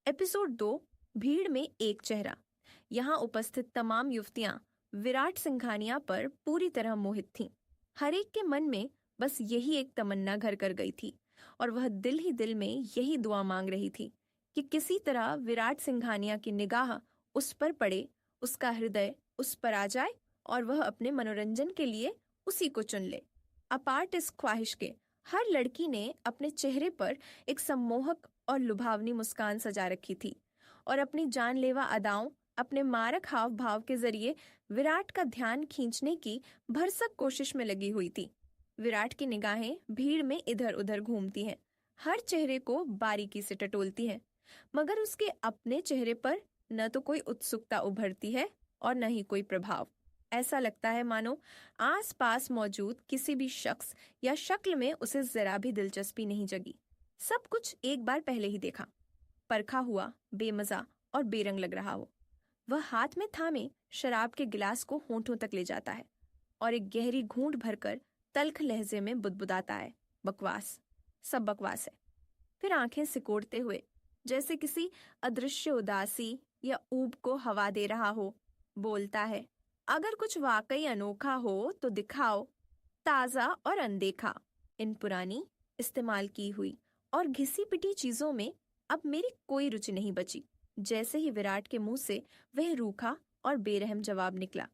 Episode 2, भीड़ में एक चेहरा। यहाँ उपस्थित तमाम युवतियां विराट सिंघानिया पर पूरी तरह मोहित थीं। हर एक के मन में बस यही एक तमन्ना घर कर गई थी और वह दिल ही दिल में यही दुआ मांग रही थी कि किसी तरह विराट सिंघानिया की निगाह उस पर पड़े, उसका हृदय उस पर आ जाए और वह अपने मनोरंजन के लिए उसी को चुन ले। अपार्ट इस ख्वाहिश के, हर लड़की ने अपने चेहरे पर एक सम्मोहक और लुभावनी मुस्कान सजा रखी थी और अपनी जानलेवा अदाओं, अपने मारक हाव भाव के जरिए विराट का ध्यान खींचने की भरसक कोशिश में लगी हुई थी। विराट की निगाहें भीड़ में इधर उधर घूमती हैं, हर चेहरे को बारीकी से टटोलती हैं, मगर उसके अपने चेहरे पर न तो कोई उत्सुकता उभरती है और न ही कोई प्रभाव। ऐसा लगता है मानो आसपास मौजूद किसी भी शख्स या शक्ल में उसे जरा भी दिलचस्पी नहीं जगी। सब कुछ एक बार पहले ही देखा, परखा हुआ, बेमजा और बेरंग लग रहा हो। वह हाथ में थामे शराब के गिलास को होंठों तक ले जाता है और एक गहरी घूंट भरकर तल्ख लहजे में बुदबुदाता है, बकवास, सब बकवास है। फिर आंखें सिकोड़ते हुए जैसे किसी अदृश्य उदासी या ऊब को हवा दे रहा हो, बोलता है, अगर कुछ वाकई अनोखा हो तो दिखाओ, ताजा और अनदेखा। इन पुरानी, इस्तेमाल की हुई और घिसी पिटी चीजों में अब मेरी कोई रुचि नहीं बची। जैसे ही विराट के मुंह से वह रूखा और बेरहम जवाब निकला,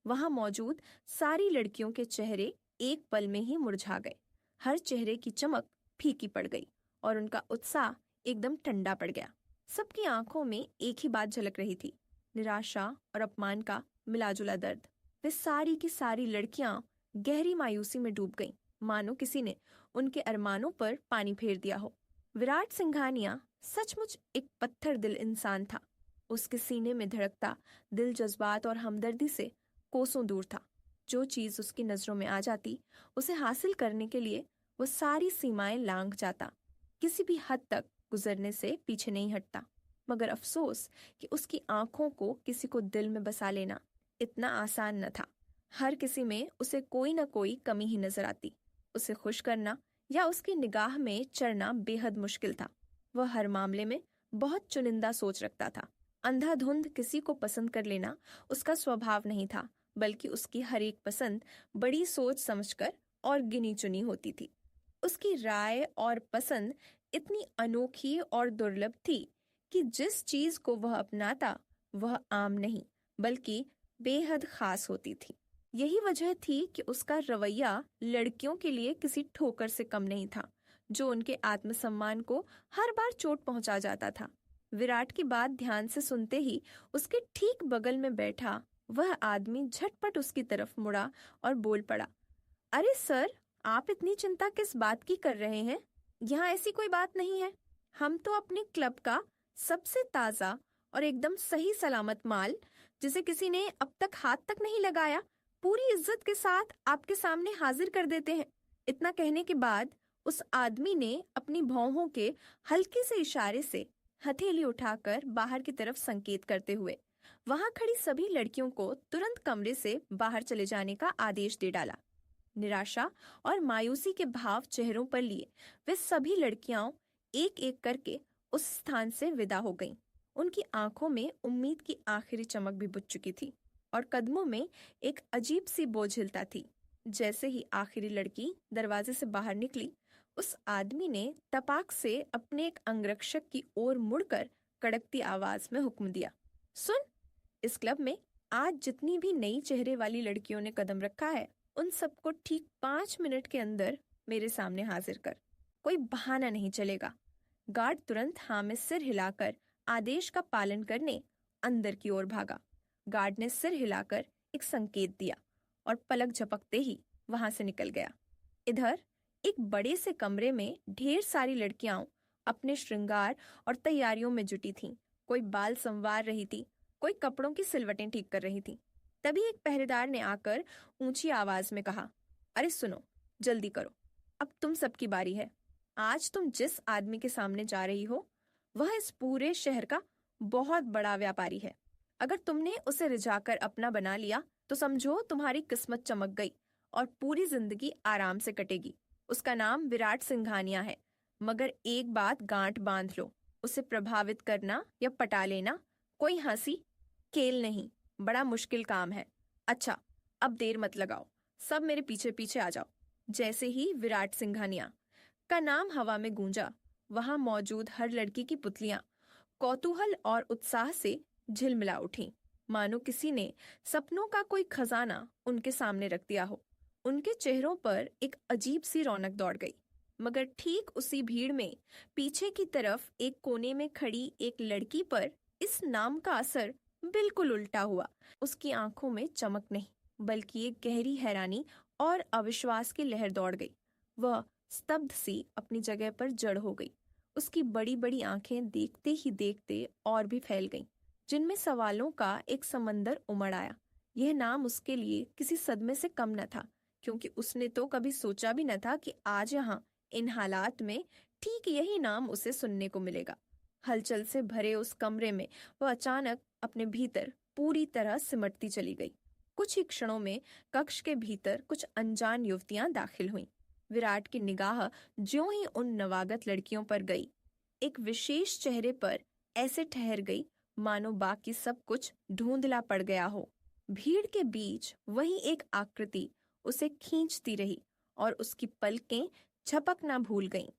वहां मौजूद सारी लड़कियों के चेहरे एक पल में ही मुरझा गए। हर चेहरे की चमक फीकी पड़ गई और उनका उत्साह एकदम ठंडा पड़ गया। सबकी आंखों में एक ही बात झलक रही थी, निराशा और अपमान का मिलाजुला दर्द। वे सारी की सारी लड़कियां गहरी मायूसी में डूब गईं, मानो किसी ने उनके अरमानों पर पानी फेर दिया हो। विराट सिंघानिया सचमुच एक पत्थर दिल इंसान था। उसके सीने में धड़कता दिल जज्बात और हमदर्दी से कोसों दूर था। जो चीज उसकी नजरों में आ जाती, उसे हासिल करने के लिए वो सारी सीमाएं लांघ जाता, किसी भी हद तक गुजरने से पीछे नहीं हटता। मगर अफसोस कि उसकी आंखों को किसी को दिल में बसा लेना इतना आसान न था। हर किसी में उसे कोई न कोई कमी ही नजर आती। उसे खुश करना या उसकी निगाह में चढ़ना बेहद मुश्किल था। वह हर मामले में बहुत चुनिंदा सोच रखता था। अंधाधुंध किसी को पसंद कर लेना उसका स्वभाव नहीं था, बल्कि उसकी हर एक पसंद बड़ी सोच समझकर और गिनी चुनी होती थी। उसकी राय और पसंद इतनी अनोखी और दुर्लभ थी कि जिस चीज को वह अपनाता वह आम नहीं बल्कि बेहद खास होती थी। यही वजह थी कि उसका रवैया लड़कियों के लिए किसी ठोकर से कम नहीं था, जो उनके आत्मसम्मान को हर बार चोट पहुंचा जाता था। विराट की बात ध्यान से सुनते ही उसके ठीक बगल में बैठा वह आदमी झटपट उसकी तरफ मुड़ा और बोल पड़ा, अरे सर, आप इतनी चिंता किस बात की कर रहे हैं? यहाँ ऐसी कोई बात नहीं है। हम तो अपने क्लब का सबसे ताजा और एकदम सही सलामत माल, जिसे किसी ने अब तक हाथ तक नहीं लगाया, पूरी इज्जत के साथ आपके सामने हाजिर कर देते हैं। इतना कहने के बाद उस आदमी ने अपनी भौहों के हल्के से इशारे से हथेली उठाकर बाहर की तरफ संकेत करते हुए वहां खड़ी सभी लड़कियों को तुरंत कमरे से बाहर चले जाने का आदेश दे डाला। निराशा और मायूसी के भाव चेहरों पर लिए वे सभी लड़कियां एक एक करके उस स्थान से विदा हो गईं। उनकी आंखों में उम्मीद की आखिरी चमक भी बुझ चुकी थी और कदमों में एक अजीब सी बोझिलता थी। जैसे ही आखिरी लड़की दरवाजे से बाहर निकली, उस आदमी ने तपाक से अपने एक अंगरक्षक की ओर मुड़कर कड़कती आवाज में हुक्म दिया, सुन, इस क्लब में आज जितनी भी नई चेहरे वाली लड़कियों ने कदम रखा है, उन सबको ठीक 5 मिनट के अंदर मेरे सामने हाजिर कर। कोई बहाना नहीं चलेगा। गार्ड तुरंत हाँ में सिर हिलाकर आदेश का पालन करने अंदर की ओर भागा। गार्ड ने सिर हिलाकर एक संकेत दिया और पलक झपकते ही वहां से निकल गया। इधर एक बड़े से कमरे में ढेर सारी लड़कियां अपने श्रृंगार और तैयारियों में जुटी थीं। कोई बाल संवार रही थी, कोई कपड़ों की सिलवटें ठीक कर रही थी। तभी एक पहरेदार ने आकर ऊंची आवाज में कहा, अरे सुनो, जल्दी करो, अब तुम सबकी बारी है। आज तुम जिस आदमी के सामने जा रही हो वह इस पूरे शहर का बहुत बड़ा व्यापारी है। अगर तुमने उसे रिझाकर अपना बना लिया तो समझो तुम्हारी किस्मत चमक गई और पूरी जिंदगी आराम से कटेगी। उसका नाम विराट सिंघानिया है, मगर एक बात गांठ बांध लो, उसे प्रभावित करना या पटा लेना कोई हंसी खेल नहीं, बड़ा मुश्किल काम है। अच्छा, अब देर मत लगाओ, सब मेरे पीछे पीछे आ जाओ। जैसे ही विराट सिंघानिया का नाम हवा में गूंजा, वहां मौजूद हर लड़की की पुतलियां कौतूहल और उत्साह से झिलमिला उठी, मानो किसी ने सपनों का कोई खजाना उनके सामने रख दिया हो। उनके चेहरों पर एक अजीब सी रौनक दौड़ गई। मगर ठीक उसी भीड़ में पीछे की तरफ एक कोने में खड़ी एक लड़की पर इस नाम का असर बिल्कुल उल्टा हुआ। उसकी आंखों में चमक नहीं, बल्कि एक गहरी हैरानी और अविश्वास की लहर दौड़ गई। वह स्तब्ध सी अपनी जगह पर जड़ हो गई। उसकी बड़ी बड़ी आंखें देखते ही देखते और भी फैल गईं, जिनमें सवालों का एक समंदर उमड़ आया। यह नाम उसके लिए किसी सदमे से कम न था, क्योंकि उसने तो कभी सोचा भी न था कि आज यहाँ इन हालात में ठीक यही नाम उसे सुनने को मिलेगा। हलचल से भरे उस कमरे में वह अचानक अपने भीतर पूरी तरह सिमटती चली गई। कुछ ही क्षणों में कक्ष के भीतर कुछ अनजान युवतियां दाखिल हुईं। विराट की निगाह ज्यों ही उन नवागत लड़कियों पर गई, एक विशेष चेहरे पर ऐसे ठहर गई मानो बाकी सब कुछ धुंधला पड़ गया हो। भीड़ के बीच वही एक आकृति उसे खींचती रही और उसकी पलकें झपकना भूल गईं।